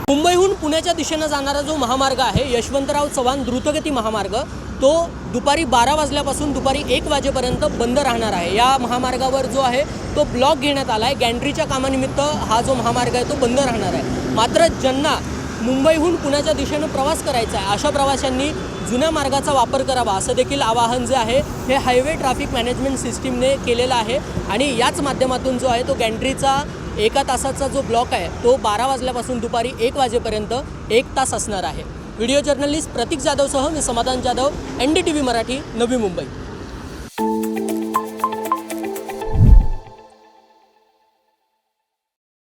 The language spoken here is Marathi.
मुंबईहून पुण्याच्या दिशेने जाणारा जो महामार्ग आहे यशवंतराव चव्हाण द्रुतगती महामार्ग तो दुपारी 12 वाजल्यापासून दुपारी 1 वाजेपर्यंत बंद राहणार आहे। या महामार्गावर जो आहे तो ब्लॉक घेण्यात आला आहे। गॅन्ट्रीच्या कामानिमित्त हा जो महामार्ग आहे तो बंद राहणार आहे। मात्र ज्यांना मुंबईहून पुण्याच्या दिशेने प्रवास करायचा आहे अशा प्रवाशांनी जुन्या मार्गाचा वापर करावा असं देखील आवाहन जे आहे हे हायवे ट्रॅफिक मॅनेजमेंट सिस्टीमने केलेलं आहे। आणि याच माध्यमातून जो आहे तो गॅन्ट्रीचा 1 तासाचा जो ब्लॉक आहे तो 12 वाजल्यापासून दुपारी 1 वाजेपर्यंत 1 तास असणार आहे। व्हिडिओ जर्नलिस्ट प्रतीक जाधवसह मी समाधान जाधव, NDTV मराठी, नवी मुंबई।